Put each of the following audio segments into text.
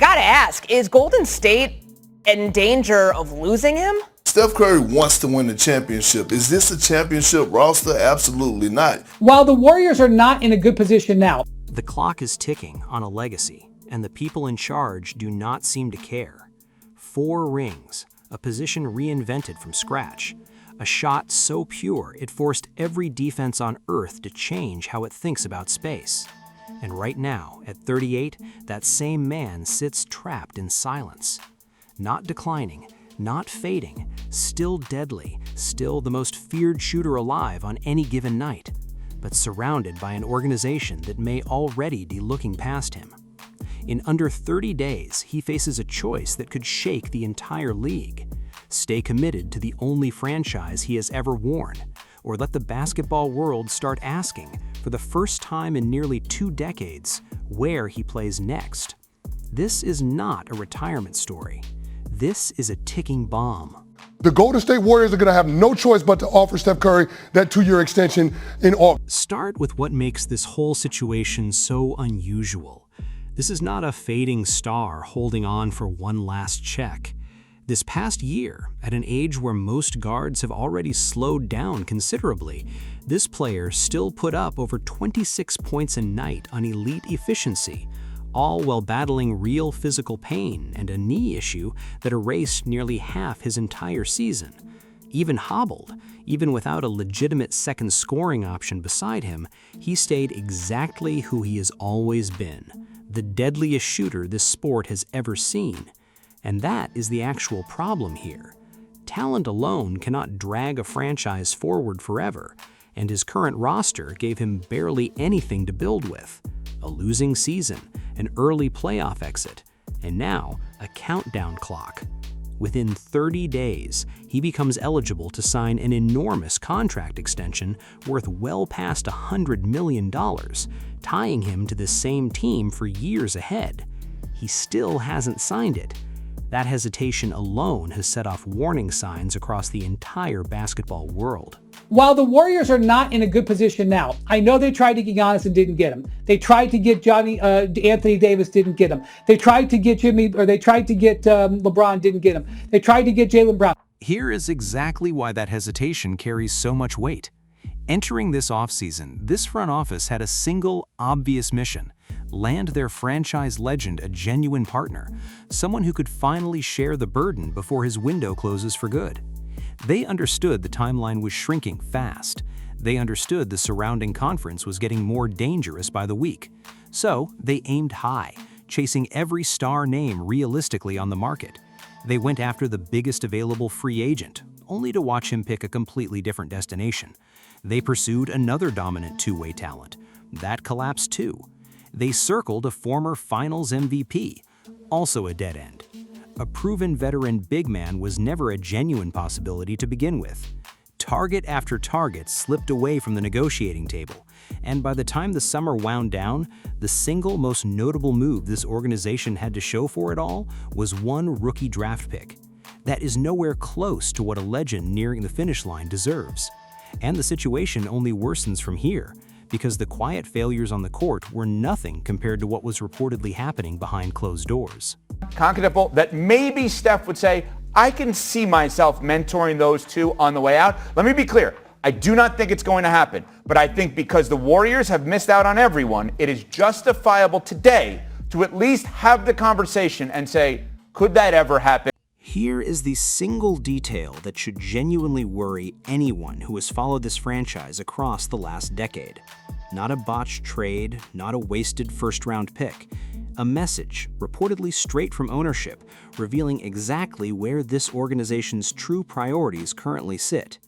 gotta ask, is Golden State in danger of losing him? Steph Curry wants to win the championship. Is this a championship roster? Absolutely not. While the Warriors are not in a good position now, the clock is ticking on a legacy, and the people in charge do not seem to care. 4 rings, a position reinvented from scratch, a shot so pure it forced every defense on earth to change how it thinks about space. And right now, at 38, that same man sits trapped in silence. Not declining, not fading, still deadly, still the most feared shooter alive on any given night, but surrounded by an organization that may already be looking past him. In under 30 days, he faces a choice that could shake the entire league. Stay committed to the only franchise he has ever worn, or let the basketball world start asking, for the first time in nearly 2 decades, where he plays next. This is not a retirement story. This is a ticking bomb. The Golden State Warriors are going to have no choice but to offer Steph Curry that 2-year extension in August. Start with what makes this whole situation so unusual. This is not a fading star holding on for one last check. This past year, at an age where most guards have already slowed down considerably, this player still put up over 26 points a night on elite efficiency, all while battling real physical pain and a knee issue that erased nearly half his entire season. Even hobbled, even without a legitimate second scoring option beside him, he stayed exactly who he has always been, the deadliest shooter this sport has ever seen. And that is the actual problem here. Talent alone cannot drag a franchise forward forever, and his current roster gave him barely anything to build with. A losing season, an early playoff exit, and now a countdown clock. Within 30 days, he becomes eligible to sign an enormous contract extension worth well past $100 million, tying him to the same team for years ahead. He still hasn't signed it. That hesitation alone has set off warning signs across the entire basketball world. while the Warriors are not in a good position now, I know they tried to get Giannis and didn't get him. They tried to get Anthony Davis, didn't get him. They tried to get LeBron, didn't get him. They tried to get Jaylen Brown. Here is exactly why that hesitation carries so much weight. Entering this offseason, this front office had a single, obvious mission: land their franchise legend a genuine partner, someone who could finally share the burden before his window closes for good. They understood the timeline was shrinking fast. They understood the surrounding conference was getting more dangerous by the week. So they aimed high, chasing every star name realistically on the market. They went after the biggest available free agent, only to watch him pick a completely different destination. They pursued another dominant two-way talent. That collapsed too. They circled a former Finals MVP, also a dead end. A proven veteran big man was never a genuine possibility to begin with. Target after target slipped away from the negotiating table, and by the time the summer wound down, the single most notable move this organization had to show for it all was one rookie draft pick. That is nowhere close to what a legend nearing the finish line deserves. And the situation only worsens from here, because the quiet failures on the court were nothing compared to what was reportedly happening behind closed doors. Confident that maybe Steph would say, I can see myself mentoring those two on the way out. Let me be clear. I do not think it's going to happen, but I think because the Warriors have missed out on everyone, it is justifiable today to at least have the conversation and say, could that ever happen? Here is the single detail that should genuinely worry anyone who has followed this franchise across the last decade. Not a botched trade, not a wasted first-round pick. A message, reportedly straight from ownership, revealing exactly where this organization's true priorities currently sit.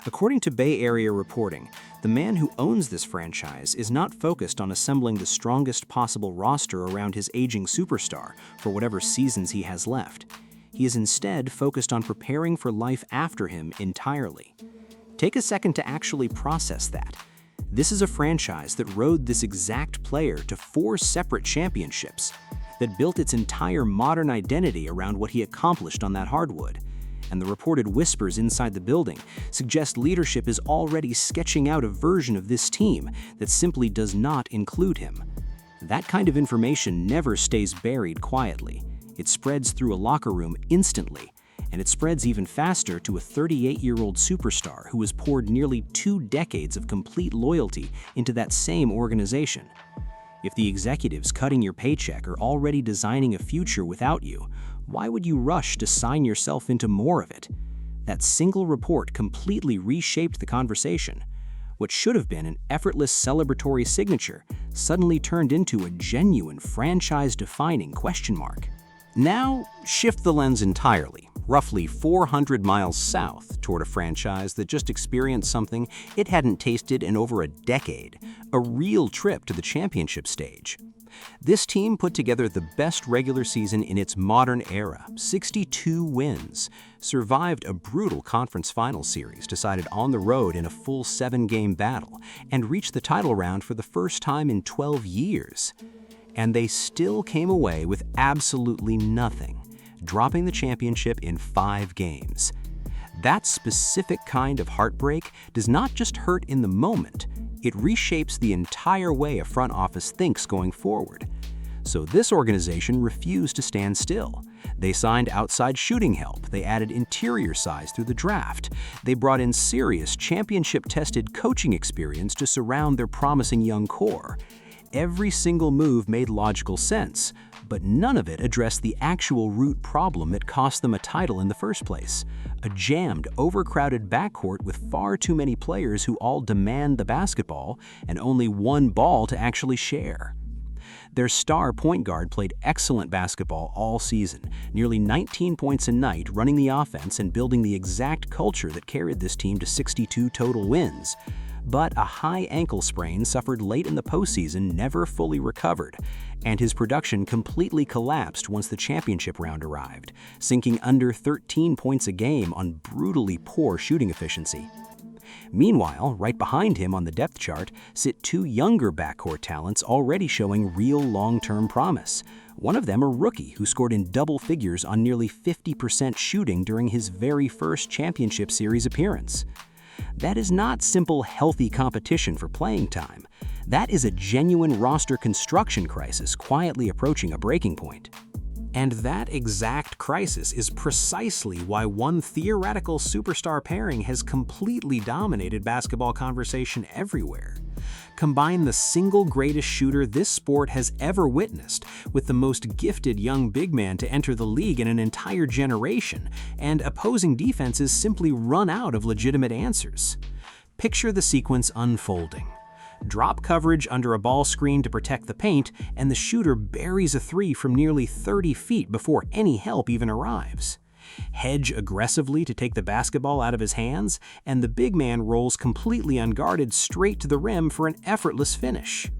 According to Bay Area reporting, the man who owns this franchise is not focused on assembling the strongest possible roster around his aging superstar for whatever seasons he has left. He is instead focused on preparing for life after him entirely. Take a second to actually process that. This is a franchise that rode this exact player to 4 separate championships, that built its entire modern identity around what he accomplished on that hardwood. And the reported whispers inside the building suggest leadership is already sketching out a version of this team that simply does not include him. That kind of information never stays buried quietly. It spreads through a locker room instantly, and it spreads even faster to a 38-year-old superstar who has poured nearly 2 decades of complete loyalty into that same organization. If the executives cutting your paycheck are already designing a future without you, why would you rush to sign yourself into more of it? That single report completely reshaped the conversation. What should have been an effortless celebratory signature suddenly turned into a genuine franchise-defining question mark. Now, shift the lens entirely, roughly 400 miles south toward a franchise that just experienced something it hadn't tasted in over a decade, a real trip to the championship stage. This team put together the best regular season in its modern era, 62 wins, survived a brutal conference finals series decided on the road in a full 7-game battle, and reached the title round for the first time in 12 years. And they still came away with absolutely nothing, dropping the championship in 5 games. That specific kind of heartbreak does not just hurt in the moment, it reshapes the entire way a front office thinks going forward. So this organization refused to stand still. They signed outside shooting help, they added interior size through the draft, they brought in serious championship-tested coaching experience to surround their promising young core. Every single move made logical sense, but none of it addressed the actual root problem that cost them a title in the first place: a jammed, overcrowded backcourt with far too many players who all demand the basketball and only one ball to actually share. Their star point guard played excellent basketball all season, nearly 19 points a night, running the offense and building the exact culture that carried this team to 62 total wins. But a high ankle sprain suffered late in the postseason never fully recovered, and his production completely collapsed once the championship round arrived, sinking under 13 points a game on brutally poor shooting efficiency. Meanwhile, right behind him on the depth chart sit 2 younger backcourt talents already showing real long-term promise. One of them a rookie who scored in double figures on nearly 50% shooting during his very first championship series appearance. That is not simple, healthy competition for playing time. That is a genuine roster construction crisis quietly approaching a breaking point. And that exact crisis is precisely why one theoretical superstar pairing has completely dominated basketball conversation everywhere. Combine the single greatest shooter this sport has ever witnessed with the most gifted young big man to enter the league in an entire generation, and opposing defenses simply run out of legitimate answers. Picture the sequence unfolding. Drop coverage under a ball screen to protect the paint, and the shooter buries a 3 from nearly 30 feet before any help even arrives. Hedge aggressively to take the basketball out of his hands, and the big man rolls completely unguarded straight to the rim for an effortless finish.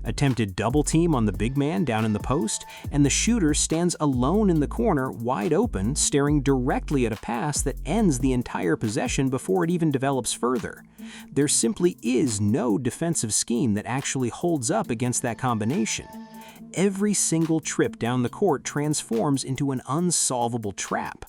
Attempted double team on the big man down in the post, and the shooter stands alone in the corner, wide open, staring directly at a pass that ends the entire possession before it even develops further. There simply is no defensive scheme that actually holds up against that combination. Every single trip down the court transforms into an unsolvable trap.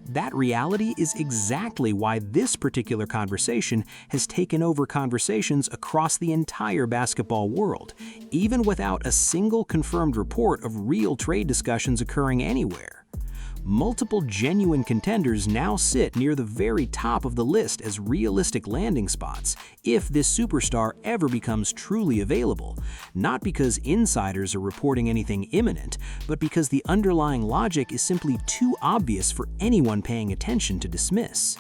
That reality is exactly why this particular conversation has taken over conversations across the entire basketball world, even without a single confirmed report of real trade discussions occurring anywhere. Multiple genuine contenders now sit near the very top of the list as realistic landing spots if this superstar ever becomes truly available, not because insiders are reporting anything imminent, but because the underlying logic is simply too obvious for anyone paying attention to dismiss.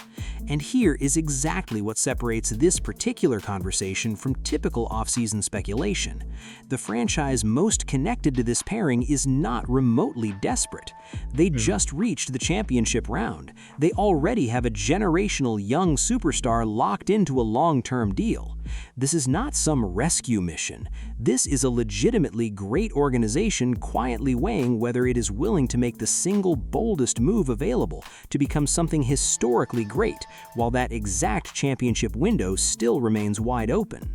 And here is exactly what separates this particular conversation from typical offseason speculation. The franchise most connected to this pairing is not remotely desperate. They just reached the championship round. They already have a generational young superstar locked into a long-term deal. This is not some rescue mission. This is a legitimately great organization quietly weighing whether it is willing to make the single boldest move available to become something historically great, while that exact championship window still remains wide open.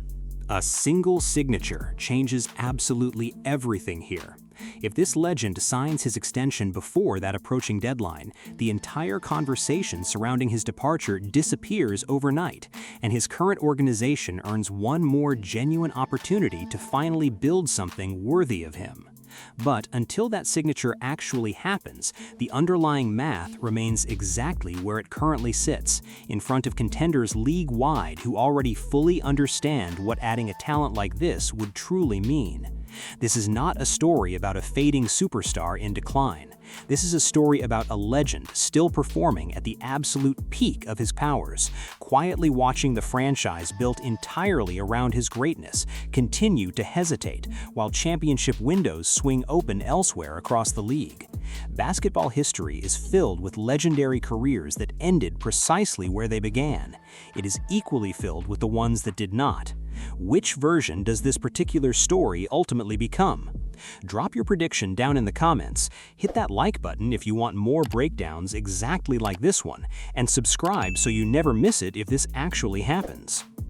A single signature changes absolutely everything here. If this legend signs his extension before that approaching deadline, the entire conversation surrounding his departure disappears overnight, and his current organization earns one more genuine opportunity to finally build something worthy of him. But until that signature actually happens, the underlying math remains exactly where it currently sits, in front of contenders league-wide who already fully understand what adding a talent like this would truly mean. This is not a story about a fading superstar in decline. This is a story about a legend still performing at the absolute peak of his powers, quietly watching the franchise built entirely around his greatness continue to hesitate while championship windows swing open elsewhere across the league. Basketball history is filled with legendary careers that ended precisely where they began. It is equally filled with the ones that did not. Which version does this particular story ultimately become? Drop your prediction down in the comments, hit that like button if you want more breakdowns exactly like this one, and subscribe so you never miss it if this actually happens.